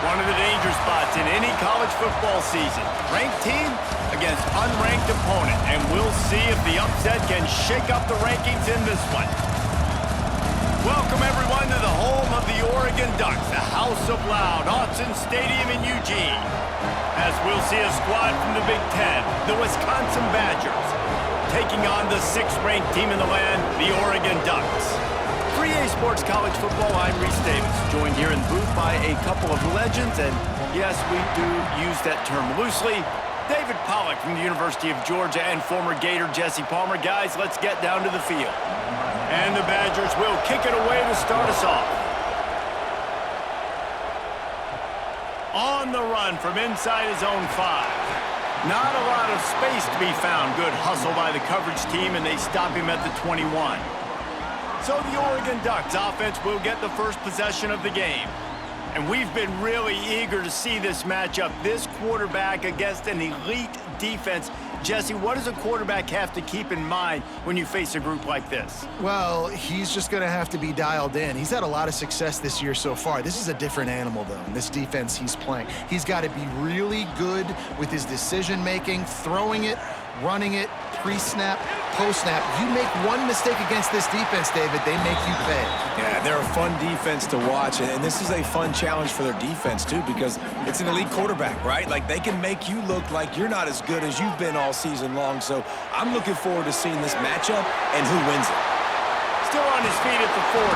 One of the danger spots in any college football season. Ranked team against unranked opponent. And we'll see if the upset can shake up the rankings in this one. Welcome, everyone, to the home of the Oregon Ducks, the House of Loud, Autzen Stadium in Eugene. As we'll see a squad from the Big Ten, the Wisconsin Badgers, taking on the 6th-ranked team in the land, the Oregon Ducks. 3A Sports College Football, I'm Reese Davis, joined here in the booth by a couple of legends, and yes, we do use that term loosely. David Pollack from the University of Georgia and former Gator Jesse Palmer. Guys, let's get down to the field. And the Badgers will kick it away to start us off. On the run from inside his own 5. Not a lot of space to be found. Good hustle by the coverage team, and they stop him at the 21. So the Oregon Ducks offense will get the first possession of the game. And we've been really eager to see this matchup. This quarterback against an elite defense. Jesse, what does a quarterback have to keep in mind when you face a group like this? Well, he's just going to have to be dialed in. He's had a lot of success this year so far. This is a different animal, though, in this defense he's playing. He's got to be really good with his decision-making, throwing it, running it, pre-snap, post-snap. You make one mistake against this defense, David, they make you pay. Yeah, they're a fun defense to watch, and this is a fun challenge for their defense, too, because it's an elite quarterback, right? Like, they can make you look like you're not as good as you've been all season long, so I'm looking forward to seeing this matchup and who wins it. Still on his feet at the 40.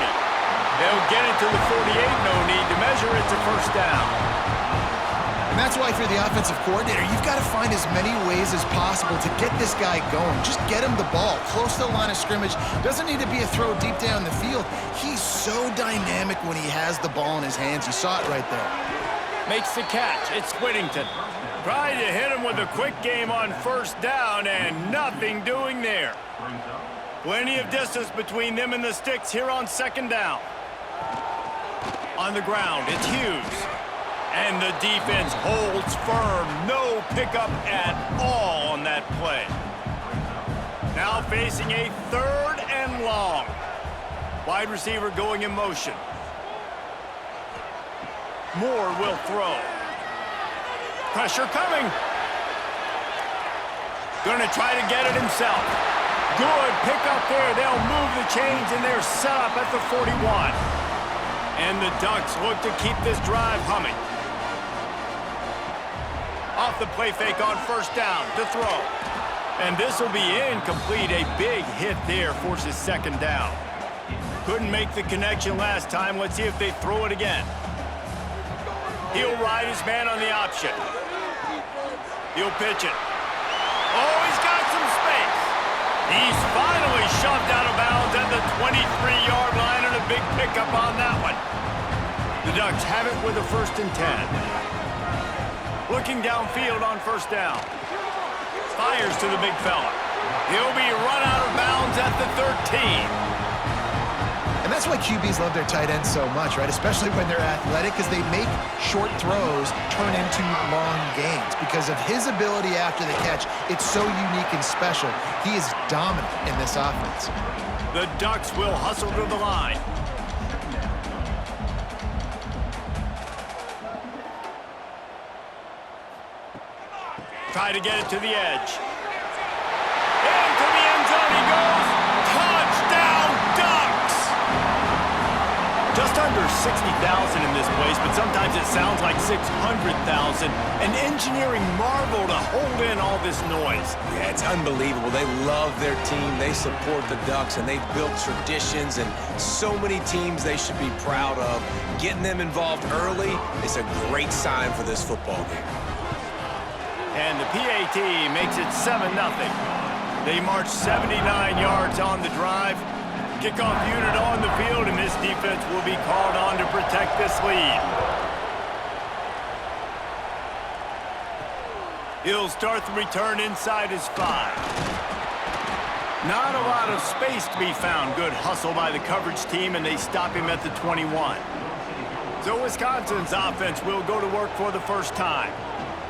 They'll get it to the 48, no need to measure. It's a first down. And that's why, if you're the offensive coordinator, you've got to find as many ways as possible to get this guy going. Just get him the ball close to the line of scrimmage. Doesn't need to be a throw deep down the field. He's so dynamic when he has the ball in his hands. You saw it right there. Makes the catch. It's Whittington. Trying to hit him with a quick game on first down, and nothing doing there. Plenty of distance between them and the sticks here on second down. On the ground, it's Hughes. And the defense holds firm. No pickup at all on that play. Now facing a 3rd and long. Wide receiver going in motion. Moore will throw. Pressure coming. Gonna try to get it himself. Good pickup there. They'll move the chains, and they're set up at the 41. And the Ducks look to keep this drive humming. Off the play fake on first down to throw. And this will be incomplete. A big hit there forces second down. Couldn't make the connection last time. Let's see if they throw it again. He'll ride his man on the option. He'll pitch it. Oh, he's got some space. He's finally shoved out of bounds at the 23-yard line, and a big pickup on that one. The Ducks have it with a 1st and 10. Looking downfield on first down. Fires to the big fella. He'll be run out of bounds at the 13. And that's why QBs love their tight ends so much, right? Especially when they're athletic, because they make short throws turn into long gains. Because of his ability after the catch, it's so unique and special. He is dominant in this offense. The Ducks will hustle to the line. Try to get it to the edge. Into the end zone he goes. Touchdown, Ducks! Just under 60,000 in this place, but sometimes it sounds like 600,000. An engineering marvel to hold in all this noise. Yeah, it's unbelievable. They love their team. They support the Ducks, and they've built traditions and so many teams they should be proud of. Getting them involved early is a great sign for this football game. And the PAT makes it 7-0. They march 79 yards on the drive. Kickoff unit on the field, and this defense will be called on to protect this lead. He'll start the return inside his 5. Not a lot of space to be found. Good hustle by the coverage team, and they stop him at the 21. So Wisconsin's offense will go to work for the first time.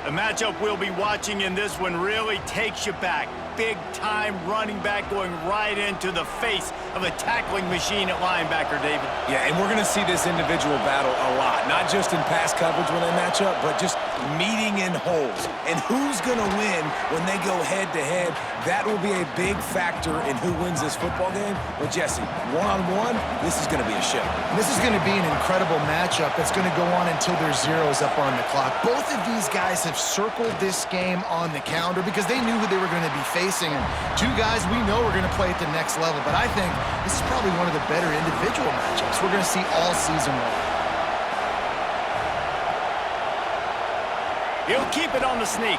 The matchup we'll be watching in this one really takes you back. Big-time running back going right into the face of a tackling machine at linebacker, David. Yeah, and we're going to see this individual battle a lot, not just in pass coverage when they match up, but just meeting in holes. And who's going to win when they go head-to-head? That will be a big factor in who wins this football game. But, Jesse, one-on-one, this is going to be a show. This is going to be an incredible matchup that's going to go on until there's zeros up on the clock. Both of these guys have circled this game on the calendar because they knew who they were going to be facing. And two guys we know are going to play at the next level. But I think this is probably one of the better individual matchups we're going to see all season long. He'll keep it on the sneak.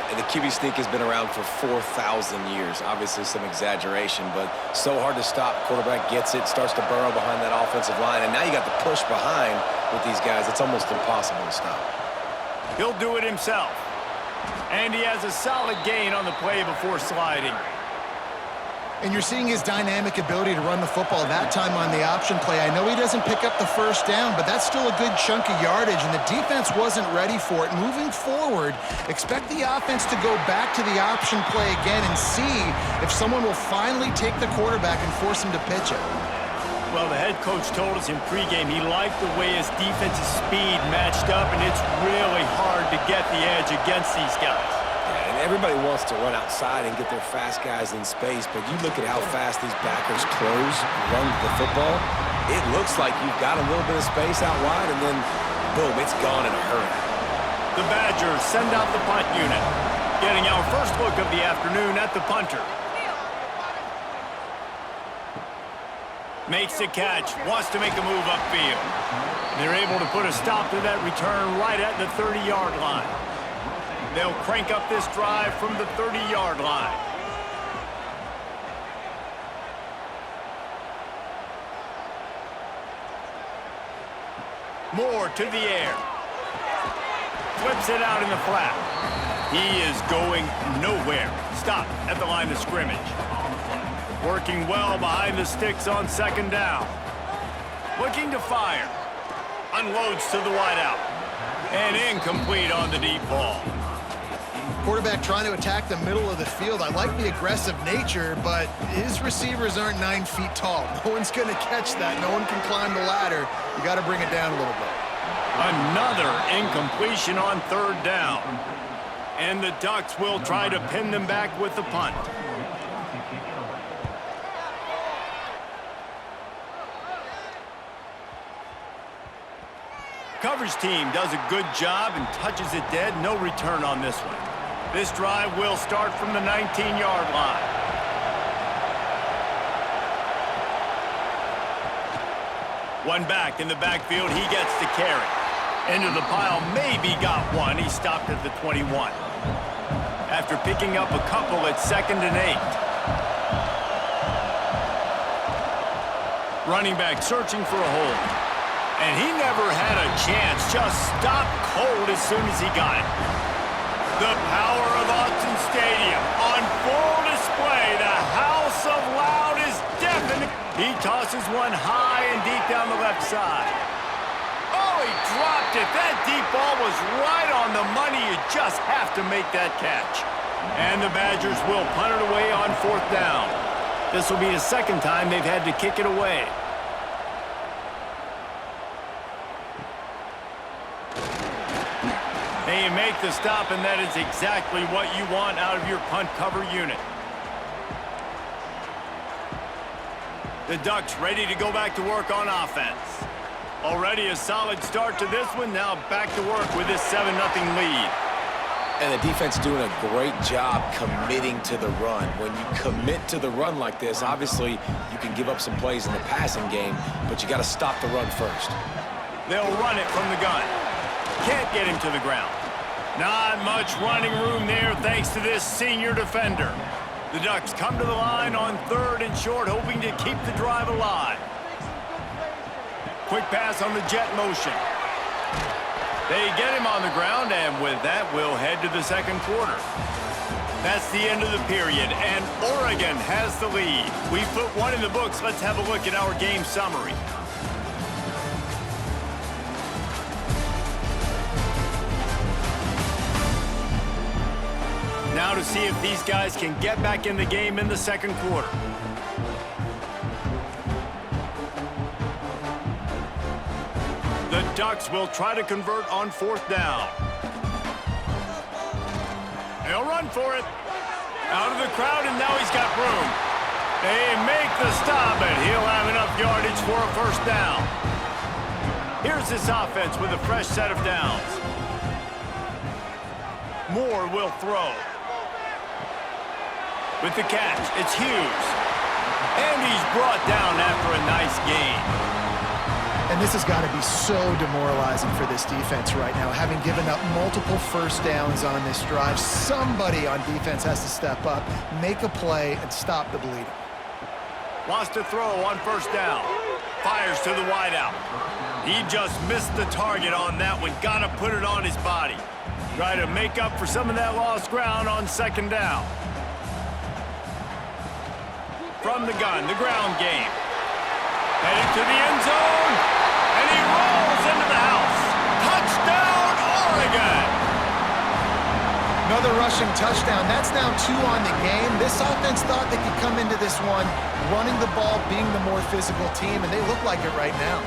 And the QB sneak has been around for 4,000 years. Obviously some exaggeration, but so hard to stop. Quarterback gets it, starts to burrow behind that offensive line, and now you got the push behind with these guys. It's almost impossible to stop. He'll do it himself. And he has a solid gain on the play before sliding. And you're seeing his dynamic ability to run the football that time on the option play. I know he doesn't pick up the first down, but that's still a good chunk of yardage, and the defense wasn't ready for it. Moving forward, expect the offense to go back to the option play again and see if someone will finally take the quarterback and force him to pitch it. Well, the head coach told us in pregame he liked the way his defensive speed matched up, and it's really hard to get the edge against these guys. And everybody wants to run outside and get their fast guys in space, but you look at how fast these backers close and run the football, it looks like you've got a little bit of space out wide, and then, boom, it's gone in a hurry. The Badgers send out the punt unit, getting our first look of the afternoon at the punter. Makes the catch, wants to make a move upfield. They're able to put a stop to that return right at the 30-yard line. They'll crank up this drive from the 30-yard line. Moore to the air. Flips it out in the flat. He is going nowhere. Stop at the line of scrimmage. Working well behind the sticks on second down. Looking to fire. Unloads to the wideout. And incomplete on the deep ball. Quarterback trying to attack the middle of the field. I like the aggressive nature, but his receivers aren't 9 feet tall. No one's going to catch that. No one can climb the ladder. You got to bring it down a little bit. Another incompletion on third down. And the Ducks will try to pin them back with the punt. Coverage team does a good job and touches it dead. No return on this one. This drive will start from the 19-yard line. One back in the backfield. He gets the carry. Into the pile. Maybe got one. He stopped at the 21. After picking up a couple at 2nd and 8. Running back searching for a hole. And he never had a chance. Just stopped cold as soon as he got it. The power of Autzen Stadium on full display. The House of Loud is deafening. He tosses one high and deep down the left side. Oh, he dropped it. That deep ball was right on the money. You just have to make that catch. And the Badgers will punt it away on 4th down. This will be the second time they've had to kick it away. They make the stop, and that is exactly what you want out of your punt cover unit. The Ducks ready to go back to work on offense. Already a solid start to this one. Now back to work with this 7-0 lead. And the defense doing a great job committing to the run. When you commit to the run like this, obviously you can give up some plays in the passing game, but you got to stop the run first. They'll run it from the gun. Can't get him to the ground. Not much running room there thanks to this senior defender. The Ducks come to the line on 3rd and short, hoping to keep the drive alive. Quick pass on the jet motion. They get him on the ground, and with that, we'll head to the second quarter. That's the end of the period, and Oregon has the lead. We've put one in the books. Let's have a look at our game summary. Now to see if these guys can get back in the game in the second quarter. Ducks will try to convert on 4th down. They'll run for it. Out of the crowd, and now he's got room. They make the stop, and he'll have enough yardage for a 1st down. Here's this offense with a fresh set of downs. Moore will throw. With the catch, it's Hughes. And he's brought down after a nice gain. And this has got to be so demoralizing for this defense right now, having given up multiple 1st downs on this drive. Somebody on defense has to step up, make a play, and stop the bleeding. Wants to throw on 1st down. Fires to the wideout. He just missed the target on that one. Got to put it on his body. Try to make up for some of that lost ground on 2nd down. From the gun, the ground game. Headed to the end zone. And he rolls into the house. Touchdown, Oregon! Another rushing touchdown. That's now 2 on the game. This offense thought they could come into this one running the ball, being the more physical team, and they look like it right now.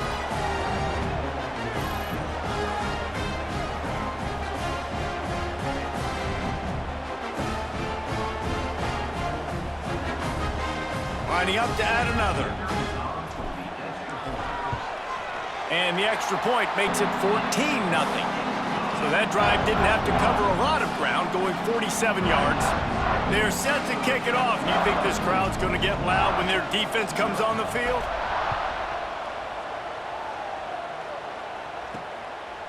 Lining up to add another. And the extra point makes it 14-0. So that drive didn't have to cover a lot of ground, going 47 yards. They're set to kick it off. Do you think this crowd's going to get loud when their defense comes on the field?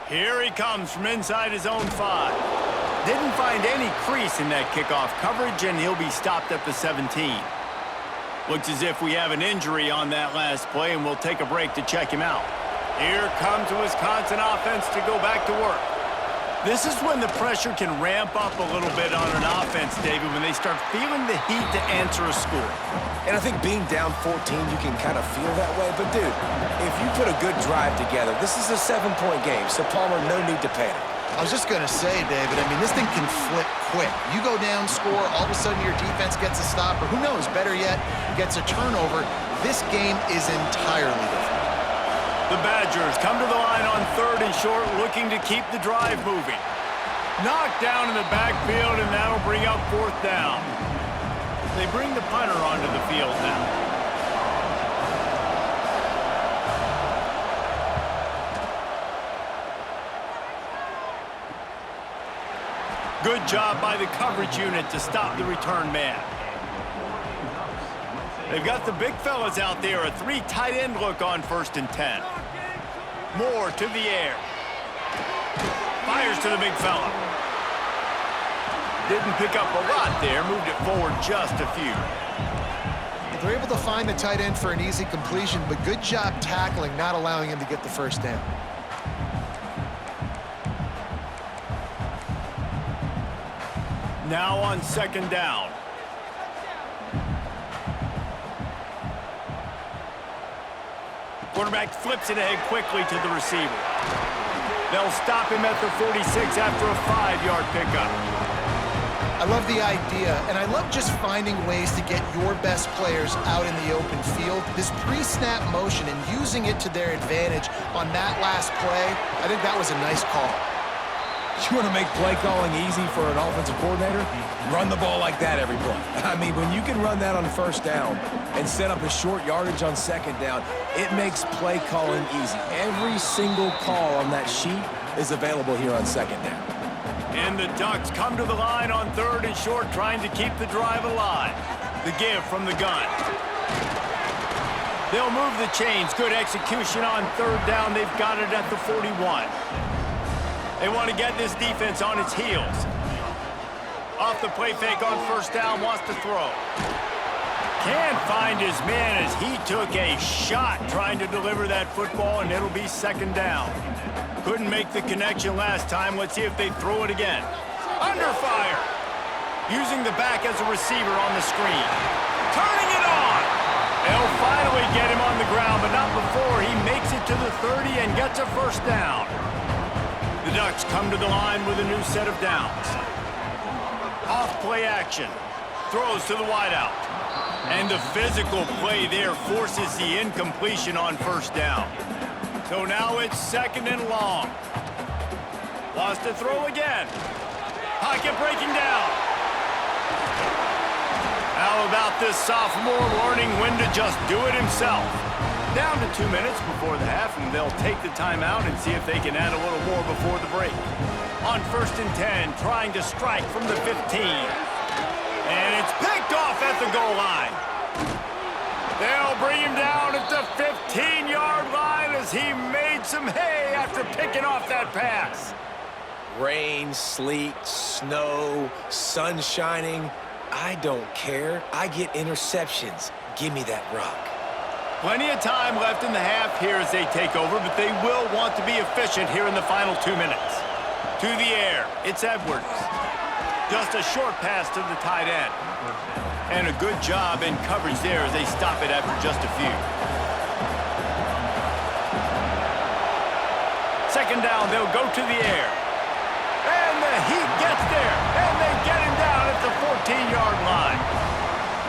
Here he comes from inside his own 5. Didn't find any crease in that kickoff coverage, and he'll be stopped at the 17. Looks as if we have an injury on that last play, and we'll take a break to check him out. Here comes the Wisconsin offense to go back to work. This is when the pressure can ramp up a little bit on an offense, David, when they start feeling the heat to answer a score. And I think being down 14, you can kind of feel that way. But, dude, if you put a good drive together, this is a 7-point game, so Palmer, no need to panic. I was just going to say, David, I mean, this thing can flip quick. You go down, score, all of a sudden your defense gets a stop, or who knows, better yet, gets a turnover. This game is entirely different. The Badgers come to the line on 3rd and short, looking to keep the drive moving. Knocked down in the backfield, and that'll bring up 4th down. They bring the punter onto the field now. Good job by the coverage unit to stop the return man. They've got the big fellas out there, a 3 tight end look on 1st and 10. Moore to the air. Fires to the big fella. Didn't pick up a lot there, moved it forward just a few. They're able to find the tight end for an easy completion, but good job tackling, not allowing him to get the 1st down. Now on 2nd down. Quarterback flips it ahead quickly to the receiver. They'll stop him at the 46 after a 5-yard pickup. I love the idea, and I love just finding ways to get your best players out in the open field. This pre-snap motion and using it to their advantage on that last play, I think that was a nice call. You want to make play calling easy for an offensive coordinator? Run the ball like that every play. I mean, when you can run that on 1st down and set up a short yardage on 2nd down, it makes play calling easy. Every single call on that sheet is available here on 2nd down. And the Ducks come to the line on 3rd and short, trying to keep the drive alive. The give from the gun. They'll move the chains. Good execution on 3rd down. They've got it at the 41. They want to get this defense on its heels. Off the play fake on 1st down, wants to throw. Can't find his man as he took a shot trying to deliver that football, and it'll be 2nd down. Couldn't make the connection last time. Let's see if they throw it again. Under fire. Using the back as a receiver on the screen. Turning it on. They'll finally get him on the ground, but not before he makes it to the 30 and gets a 1st down. The Ducks come to the line with a new set of downs. Off play action. Throws to the wideout. And the physical play there forces the incompletion on 1st down. So now it's 2nd and long. Lost to throw again. Pocket breaking down. How about this sophomore learning when to just do it himself? Down to 2 minutes before the half, and they'll take the timeout and see if they can add a little more before the break. On 1st and 10, trying to strike from the 15. And it's picked off at the goal line. They'll bring him down at the 15-yard line as he made some hay after picking off that pass. Rain, sleet, snow, sun shining. I don't care. I get interceptions. Give me that rock. Plenty of time left in the half here as they take over, but they will want to be efficient here in the final 2 minutes. To the air, it's Edwards. Just a short pass to the tight end. And a good job in coverage there as they stop it after just a few. 2nd down, they'll go to the air. And the Heat gets there, and they get him down at the 14-yard line.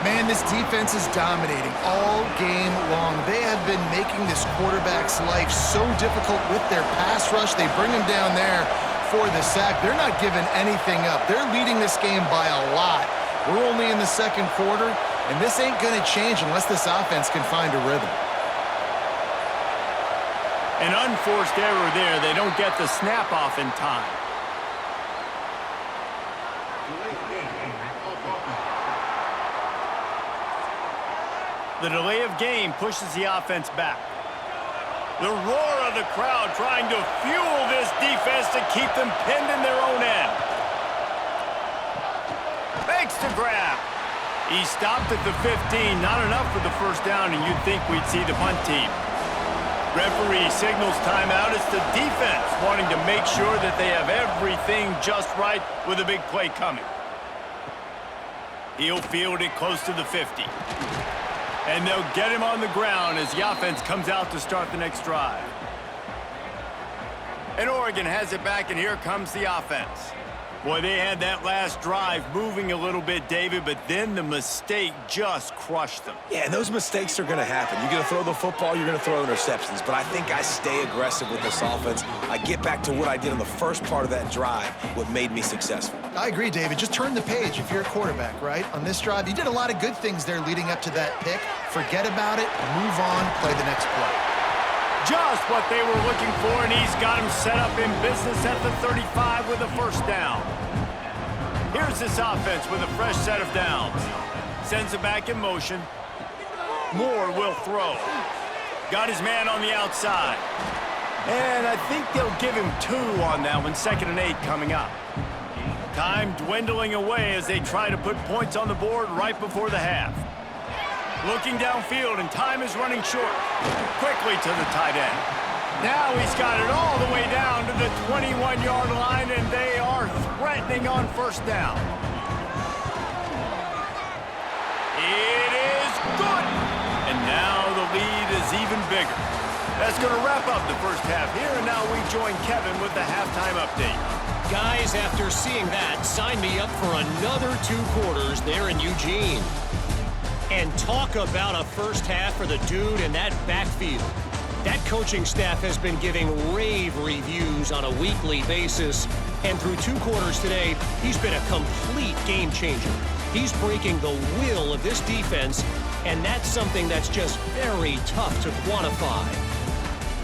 Man, this defense is dominating all game long. They have been making this quarterback's life so difficult with their pass rush. They bring him down there for the sack. They're not giving anything up. They're leading this game by a lot. We're only in the 2nd quarter, and this ain't going to change unless this offense can find a rhythm. An unforced error there. They don't get the snap off in time. The delay of game pushes the offense back. The roar of the crowd trying to fuel this defense to keep them pinned in their own end. Makes the grab. He stopped at the 15. Not enough for the 1st down, and you'd think we'd see the punt team. Referee signals timeout. It's the defense wanting to make sure that they have everything just right with a big play coming. He'll field it close to the 50. And they'll get him on the ground as the offense comes out to start the next drive. And Oregon has it back, and here comes the offense. Boy, they had that last drive moving a little bit, David, but then the mistake just crushed them. Yeah, and those mistakes are going to happen. You're going to throw the football, you're going to throw interceptions. But I think I stay aggressive with this offense. I get back to what I did on the first part of that drive, what made me successful. I agree, David. Just turn the page if you're a quarterback, right? On this drive, you did a lot of good things there leading up to that pick. Forget about it, move on, play the next play. Just what they were looking for, and he's got him set up in business at the 35 with a 1st down. Here's this offense with a fresh set of downs. Sends it back in motion. Moore will throw. Got his man on the outside. And I think they'll give him 2 on that one, 2nd and 8 coming up. Time dwindling away as they try to put points on the board right before the half. Looking downfield, and time is running short. Quickly to the tight end. Now he's got it all the way down to the 21-yard line, and they are threatening on 1st down. It is good. And now the lead is even bigger. That's going to wrap up the 1st half here, and now we join Kevin with the halftime update. Guys, after seeing that, sign me up for another 2 quarters there in Eugene. And talk about a 1st half for the dude in that backfield. That coaching staff has been giving rave reviews on a weekly basis. And through 2 quarters today, he's been a complete game changer. He's breaking the will of this defense, and that's something that's just very tough to quantify.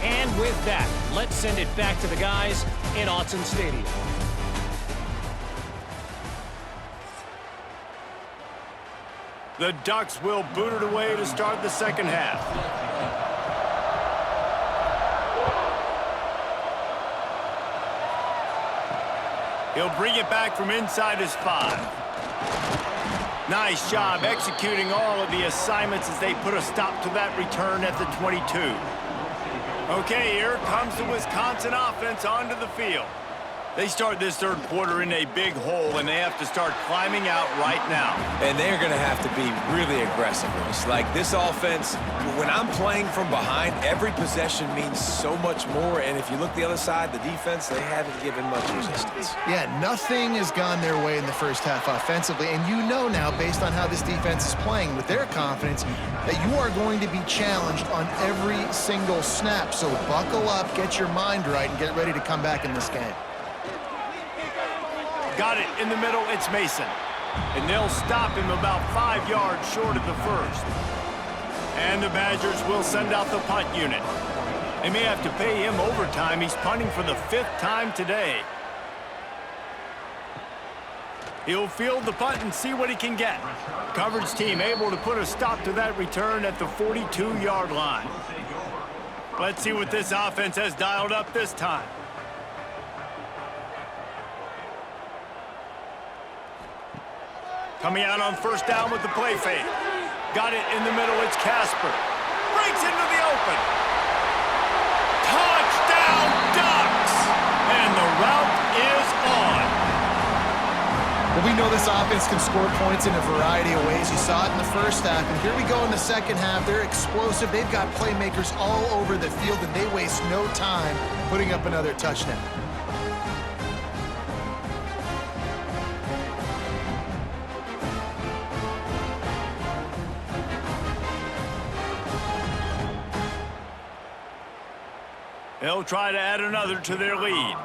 And with that, let's send it back to the guys in Autzen Stadium. The Ducks will boot it away to start the 2nd half. He'll bring it back from inside his 5. Nice job executing all of the assignments as they put a stop to that return at the 22. Okay, here comes the Wisconsin offense onto the field. They start this third quarter in a big hole, and they have to start climbing out right now. And they're going to have to be really aggressive. It's like this offense, when I'm playing from behind, every possession means so much more. And if you look the other side, the defense, they haven't given much resistance. Yeah, nothing has gone their way in the first half offensively. And you know now, based on how this defense is playing with their confidence, that you are going to be challenged on every single snap. So buckle up, get your mind right, and get ready to come back in this game. Got it in the middle, it's Mason. And they'll stop him about 5 yards short of the first. And the Badgers will send out the punt unit. They may have to pay him overtime. He's punting for the 5th time today. He'll field the punt and see what he can get. Coverage team able to put a stop to that return at the 42-yard line. Let's see what this offense has dialed up this time. Coming out on first down with the play fake. Got it in the middle, it's Casper. Breaks into the open. Touchdown, Ducks! And the route is on. Well, we know this offense can score points in a variety of ways. You saw it in the first half, and here we go in the second half. They're explosive. They've got playmakers all over the field, and they waste no time putting up another touchdown. They'll try to add another to their lead.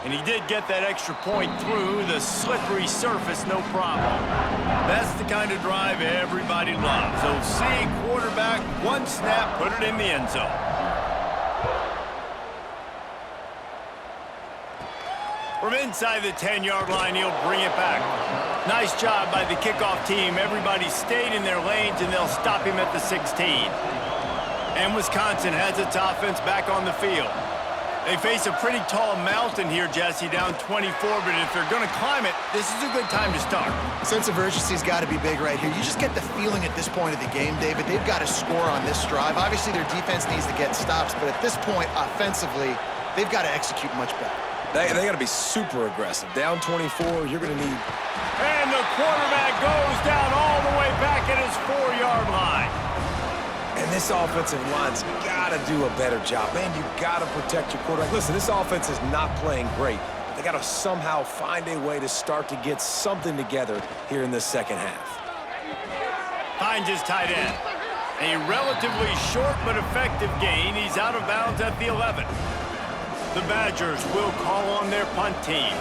And he did get that extra point through the slippery surface, no problem. That's the kind of drive everybody loves. OC quarterback, one snap, put it in the end zone. From inside the 10-yard line, he'll bring it back. Nice job by the kickoff team. Everybody stayed in their lanes, and they'll stop him at the 16. And Wisconsin has its offense back on the field. They face a pretty tall mountain here, Jesse, down 24, but if they're going to climb it, this is a good time to start. Sense of urgency's got to be big right here. You just get the feeling at this point of the game, David, they've got to score on this drive. Obviously, their defense needs to get stops, but at this point, offensively, they've got to execute much better. They got to be super aggressive. Down 24, you're going to need... And the quarterback goes down all the way back at his 4-yard line. And this offensive line's got to do a better job. Man, you got to protect your quarterback. Listen, this offense is not playing great. But they got to somehow find a way to start to get something together here in the second half. Finds his tight end. A relatively short but effective gain. He's out of bounds at the 11. The Badgers will call on their punt team.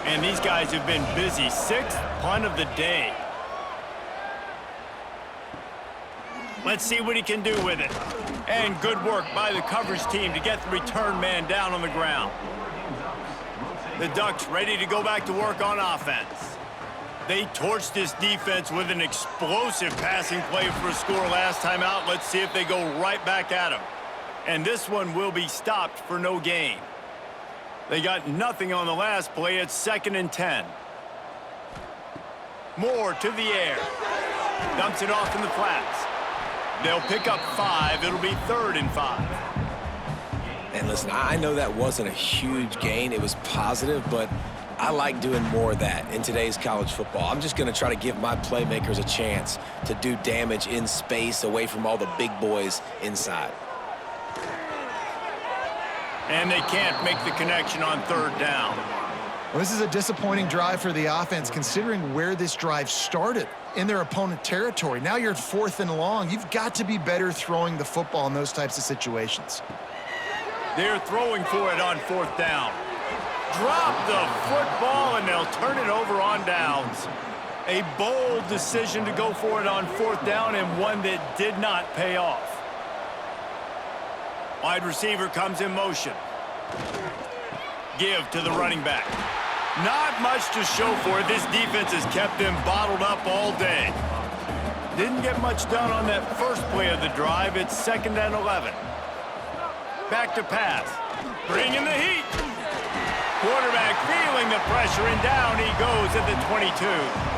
And these guys have been busy. 6th punt of the day. Let's see what he can do with it. And good work by the coverage team to get the return man down on the ground. The Ducks ready to go back to work on offense. They torched this defense with an explosive passing play for a score last time out. Let's see if they go right back at him. And this one will be stopped for no gain. They got nothing on the last play. It's 2nd and 10. Moore to the air. Dumps it off in the flats. They'll pick up 5. It'll be 3rd and 5. And listen, I know that wasn't a huge gain. It was positive, but I like doing more of that in today's college football. I'm just going to try to give my playmakers a chance to do damage in space away from all the big boys inside. And they can't make the connection on 3rd down. Well, this is a disappointing drive for the offense, considering where this drive started in their opponent territory. Now you're at 4th and long. You've got to be better throwing the football in those types of situations. They're throwing for it on 4th down. Drop the football, and they'll turn it over on downs. A bold decision to go for it on 4th down, and one that did not pay off. Wide receiver comes in motion. Give to the running back. Not much to show for it. This defense has kept them bottled up all day. Didn't get much done on that first play of the drive. It's 2nd and 11. Back to pass. Bringing the heat. Quarterback feeling the pressure, and down he goes at the 22.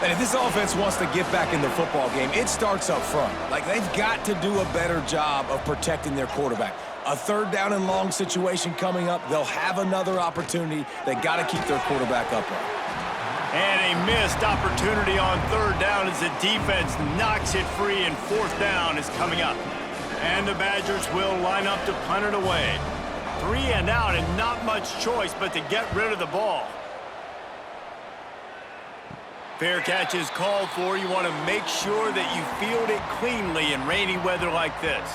And if this offense wants to get back in the football game, it starts up front. Like, they've got to do a better job of protecting their quarterback. A third down and long situation coming up. They'll have another opportunity. They got to keep their quarterback upright. And a missed opportunity on third down as the defense knocks it free, and fourth down is coming up. And the Badgers will line up to punt it away. 3 and out, and not much choice but to get rid of the ball. Fair catch is called for. You want to make sure that you field it cleanly in rainy weather like this.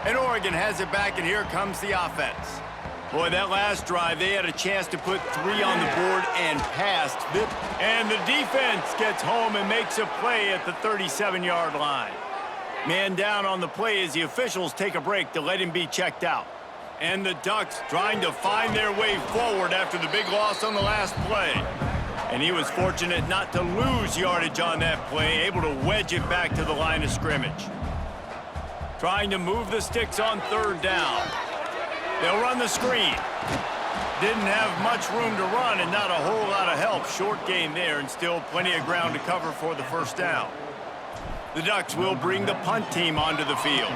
And Oregon has it back, and here comes the offense. Boy, that last drive, they had a chance to put 3 on the board and passed. And the defense gets home and makes a play at the 37-yard line. Man down on the play as the officials take a break to let him be checked out. And the Ducks trying to find their way forward after the big loss on the last play. And he was fortunate not to lose yardage on that play, able to wedge it back to the line of scrimmage. Trying to move the sticks on third down. They'll run the screen. Didn't have much room to run and not a whole lot of help. Short gain there and still plenty of ground to cover for the first down. The Ducks will bring the punt team onto the field.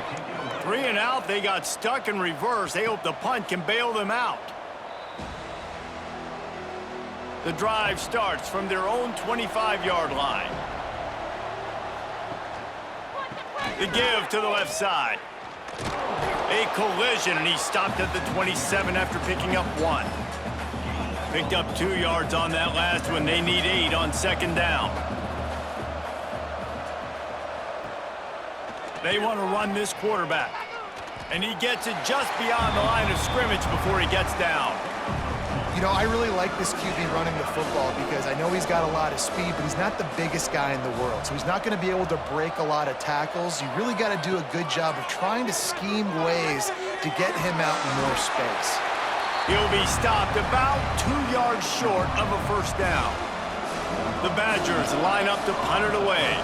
3 and out, they got stuck in reverse. They hope the punt can bail them out. The drive starts from their own 25-yard line. The give to the left side. A collision, and he stopped at the 27 after picking up 1. Picked up 2 yards on that last one. They need 8 on second down. They want to run this quarterback. And he gets it just beyond the line of scrimmage before he gets down. You know, I really like this QB running the football because I know he's got a lot of speed, but he's not the biggest guy in the world. So he's not going to be able to break a lot of tackles. You really got to do a good job of trying to scheme ways to get him out in more space. He'll be stopped about 2 yards short of a first down. The Badgers line up to punt it away.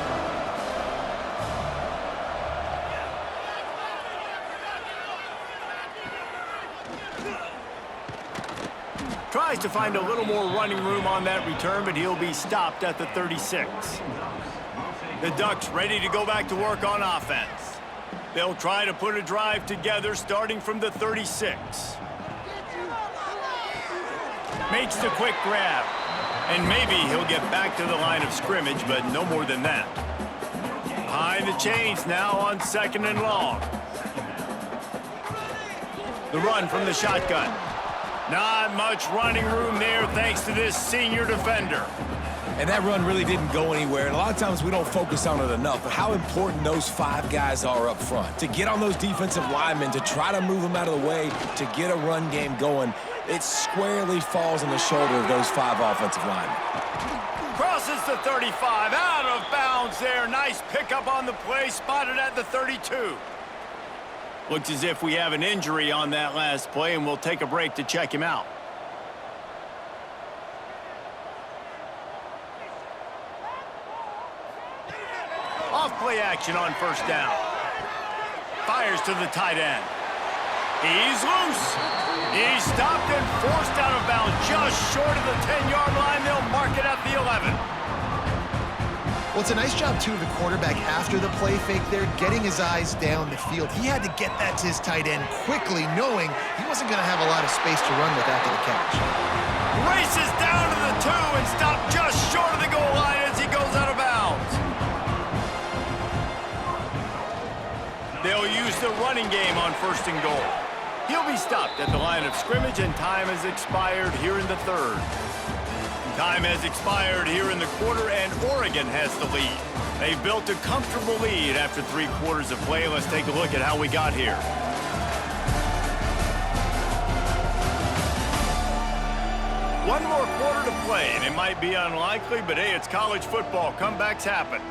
Tries to find a little more running room on that return, but he'll be stopped at the 36. The Ducks ready to go back to work on offense. They'll try to put a drive together starting from the 36. Makes the quick grab. And maybe he'll get back to the line of scrimmage, but no more than that. Behind the chains now on second and long. The run from the shotgun. Not much running room there thanks to this senior defender. And that run really didn't go anywhere. And a lot of times we don't focus on it enough, but how important those 5 guys are up front. To get on those defensive linemen, to try to move them out of the way, to get a run game going, it squarely falls on the shoulder of those 5 offensive linemen. Crosses the 35, out of bounds there. Nice pickup on the play, spotted at the 32. Looks as if we have an injury on that last play, and we'll take a break to check him out. Off-play action on first down. Fires to the tight end. He's loose. He's stopped and forced out of bounds just short of the 10-yard line. They'll mark it at the 11. Well, it's a nice job, too, of the quarterback after the play fake there, getting his eyes down the field. He had to get that to his tight end quickly, knowing he wasn't going to have a lot of space to run with after the catch. Races down to the 2 and stopped just short of the goal line as he goes out of bounds. They'll use the running game on first and goal. He'll be stopped at the line of scrimmage, and time has expired here in the third. Time has expired here in the quarter, and Oregon has the lead. They've built a comfortable lead after 3 quarters of play. Let's take a look at how we got here. One more quarter to play, and it might be unlikely, but hey, it's college football. Comebacks happen.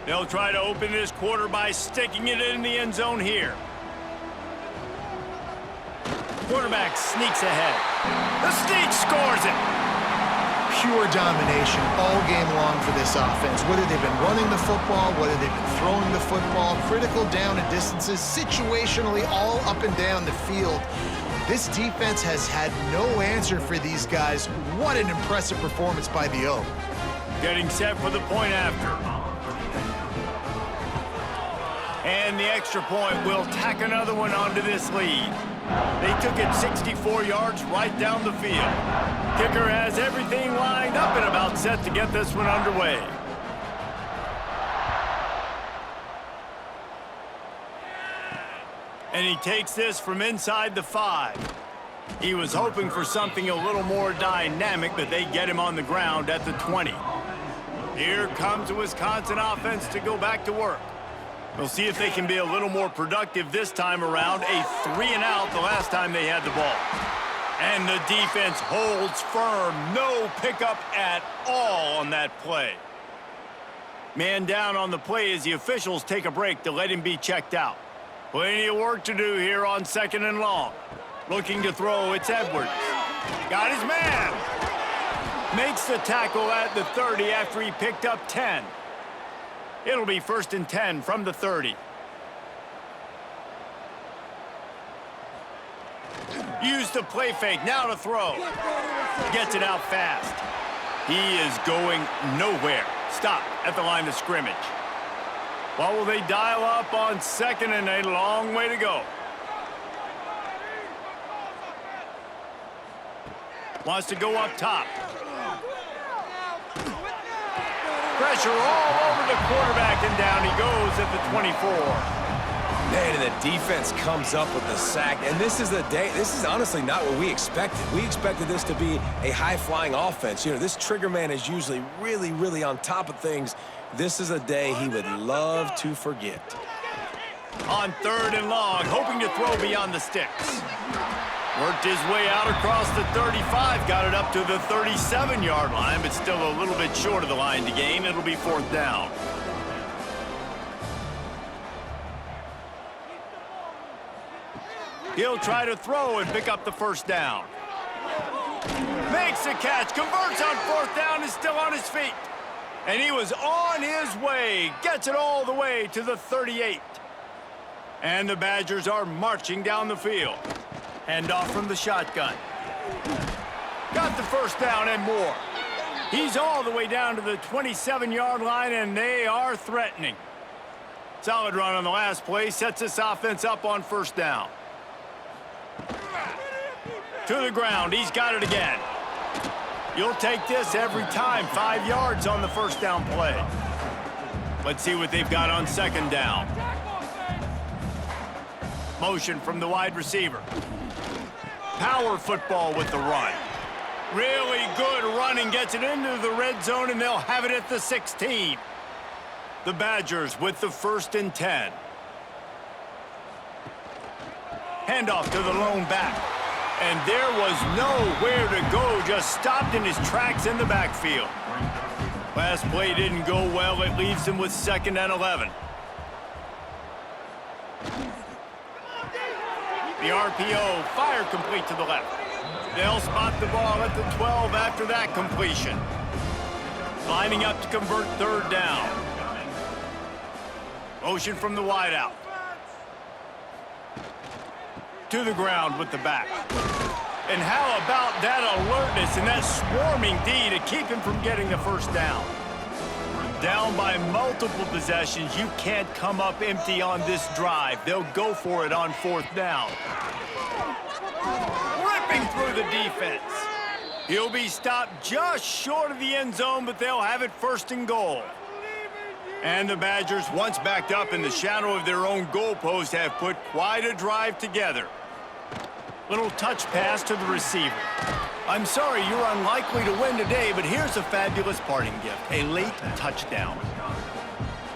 They'll try to open this quarter by sticking it in the end zone here. Quarterback sneaks ahead. The sneak scores it. Pure domination all game long for this offense. Whether they've been running the football, whether they've been throwing the football, critical down and distances, situationally all up and down the field. This defense has had no answer for these guys. What an impressive performance by the O. Getting set for the point after. And the extra point will tack another one onto this lead. They took it 64 yards right down the field. Kicker has everything lined up and about set to get this one underway. And he takes this from inside the 5. He was hoping for something a little more dynamic, but they get him on the ground at the 20. Here comes the Wisconsin offense to go back to work. We'll see if they can be a little more productive this time around. A 3-and-out the last time they had the ball. And the defense holds firm. No pickup at all on that play. Man down on the play as the officials take a break to let him be checked out. Plenty of work to do here on 2nd and long. Looking to throw, it's Edwards. Got his man. Makes the tackle at the 30 after he picked up 10. It'll be 1st and 10 from the 30. Use the play fake, now to throw. Gets it out fast. He is going nowhere. Stop at the line of scrimmage. Well, will they dial up on 2nd and a long way to go? Wants to go up top. Pressure all over the quarterback, and down he goes at the 24. Man, and the defense comes up with the sack. And this is honestly not what we expected. We expected this to be a high-flying offense. You know, this trigger man is usually really, really on top of things. This is a day he would love to forget. On 3rd and long, hoping to throw beyond the sticks. Worked his way out across the 35, got it up to the 37-yard line, but still a little bit short of the line to gain. It'll be 4th down. He'll try to throw and pick up the 1st down. Makes the catch, converts on 4th down, is still on his feet. And he was on his way, gets it all the way to the 38. And the Badgers are marching down the field. Handoff from the shotgun. Got the 1st down and more. He's all the way down to the 27-yard line, and they are threatening. Solid run on the last play, sets this offense up on 1st down. To the ground, he's got it again. You'll take this every time. 5 yards on the 1st down play. Let's see what they've got on 2nd down. Motion from the wide receiver. Power football with the run. Really good running, gets it into the red zone, and they'll have it at the 16. The Badgers with the 1st and 10. Handoff to the lone back. And there was nowhere to go, just stopped in his tracks in the backfield. Last play didn't go well. It leaves him with 2nd and 11. The RPO, fire complete to the left. They'll spot the ball at the 12 after that completion. Lining up to convert 3rd down. Motion from the wideout. To the ground with the back. And how about that alertness and that swarming D to keep him from getting the 1st down? Down by multiple possessions, you can't come up empty on this drive. They'll go for it on 4th down. Ripping through the defense. He'll be stopped just short of the end zone, but they'll have it 1st and goal. And the Badgers, once backed up in the shadow of their own goalpost, have put quite a drive together. Little touch pass to the receiver. I'm sorry you're unlikely to win today, but here's a fabulous parting gift, a late touchdown.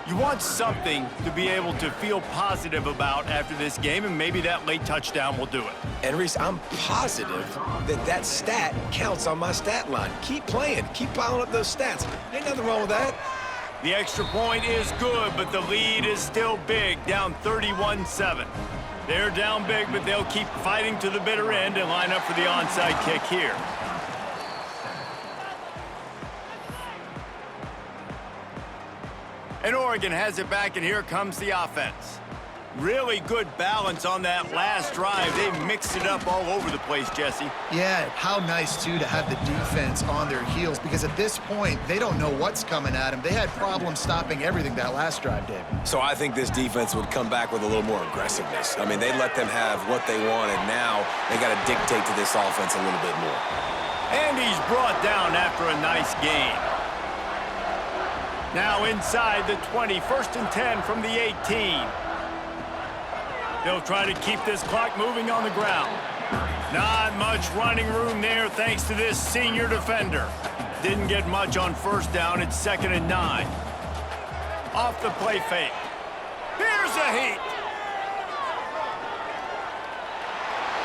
You want something to be able to feel positive about after this game, and maybe that late touchdown will do it. And Reese, I'm positive that stat counts on my stat line. Keep playing. Keep piling up those stats. Ain't nothing wrong with that. The extra point is good, but the lead is still big, down 31-7. They're down big, but they'll keep fighting to the bitter end and line up for the onside kick here. And Oregon has it back, and here comes the offense. Really good balance on that last drive. They mixed it up all over the place, Jesse. Yeah, how nice, too, to have the defense on their heels, because at this point, they don't know what's coming at them. They had problems stopping everything that last drive, David. So I think this defense would come back with a little more aggressiveness. I mean, they let them have what they wanted. Now they got to dictate to this offense a little bit more. And he's brought down after a nice gain. Now inside the 20, 1st and 10 from the 18. They'll try to keep this clock moving on the ground. Not much running room there thanks to this senior defender. Didn't get much on 1st down. It's 2nd and 9. Off the play fake. Here's a heat.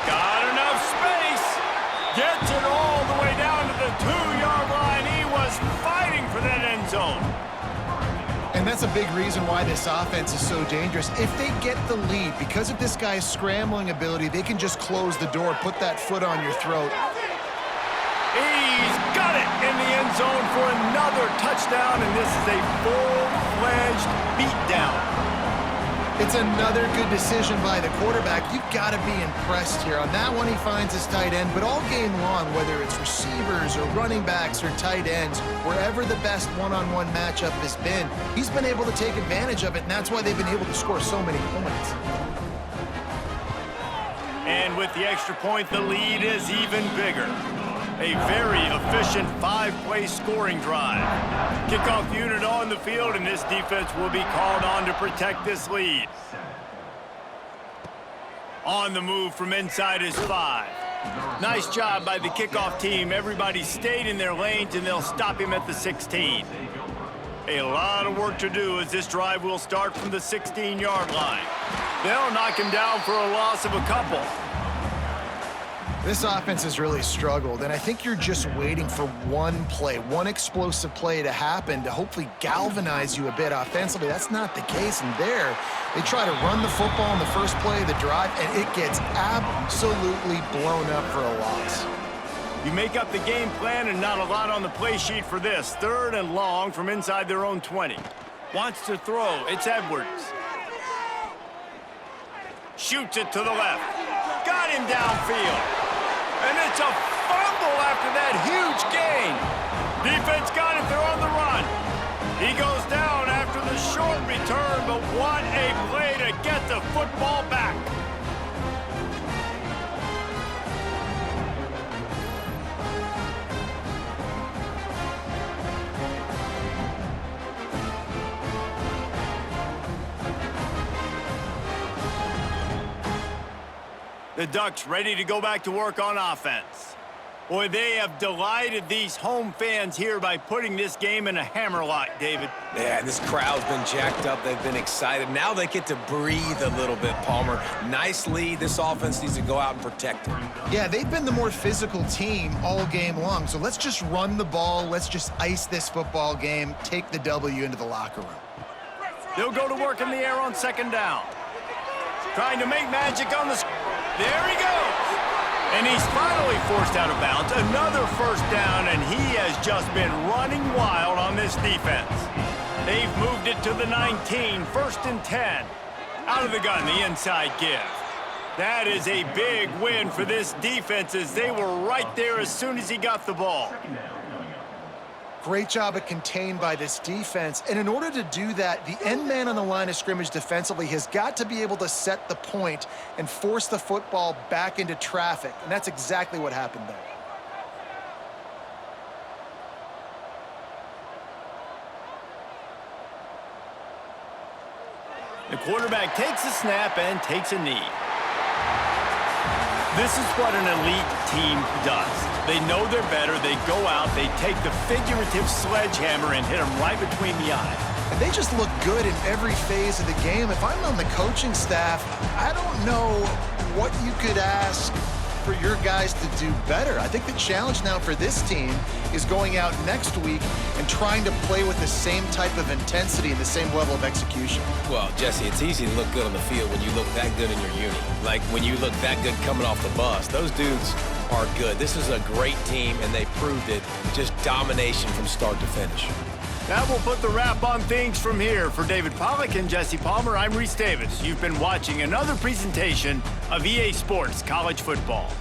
Got enough space. Gets it all the way down to the 2-yard line. He was fighting for that end zone. And that's a big reason why this offense is so dangerous. If they get the lead, because of this guy's scrambling ability, they can just close the door, put that foot on your throat. He's got it in the end zone for another touchdown, and this is a full-fledged beatdown. It's another good decision by the quarterback. You've got to be impressed here. On that one, he finds his tight end, but all game long, whether it's receivers or running backs or tight ends, wherever the best one-on-one matchup has been, he's been able to take advantage of it, and that's why they've been able to score so many points. And with the extra point, the lead is even bigger. A very efficient 5-play scoring drive. Kickoff unit on the field, and this defense will be called on to protect this lead. On the move from inside is 5. Nice job by the kickoff team. Everybody stayed in their lanes, and they'll stop him at the 16. A lot of work to do as this drive will start from the 16-yard line. They'll knock him down for a loss of a couple. This offense has really struggled, and I think you're just waiting for one play, one explosive play to happen to hopefully galvanize you a bit offensively. That's not the case, and there, they try to run the football in the first play of the drive, and it gets absolutely blown up for a loss. You make up the game plan and not a lot on the play sheet for this. 3rd and long from inside their own 20. Wants to throw. It's Edwards. Shoots it to the left. Got him downfield. And it's a fumble after that huge gain. Defense got it. They're on the run. He goes down after the short return, but what a play to get the football back. The Ducks ready to go back to work on offense. Boy, they have delighted these home fans here by putting this game in a hammerlock, David. Yeah, this crowd's been jacked up. They've been excited. Now they get to breathe a little bit, Palmer. Nice lead. This offense needs to go out and protect it. Yeah, they've been the more physical team all game long, so let's just run the ball. Let's just ice this football game, take the W into the locker room. They'll go to work in the air on 2nd down. Trying to make magic on the... There he goes. And he's finally forced out of bounds. Another 1st down, and he has just been running wild on this defense. They've moved it to the 19, 1st and 10. Out of the gun, the inside give. That is a big win for this defense as they were right there as soon as he got the ball. Great job at contained by this defense. And in order to do that, the end man on the line of scrimmage defensively has got to be able to set the point and force the football back into traffic. And that's exactly what happened there. The quarterback takes a snap and takes a knee. This is what an elite team does. They know they're better. They go out, they take the figurative sledgehammer and hit them right between the eyes. And they just look good in every phase of the game. If I'm on the coaching staff, I don't know what you could ask for your guys to do better. I think the challenge now for this team is going out next week and trying to play with the same type of intensity and the same level of execution. Well, Jesse, it's easy to look good on the field when you look that good in your uni. Like when you look that good coming off the bus. Those dudes are good. This is a great team, and they proved it. Just domination from start to finish. That will put the wrap on things from here. For David Pollack and Jesse Palmer, I'm Reese Davis. You've been watching another presentation of EA Sports College Football.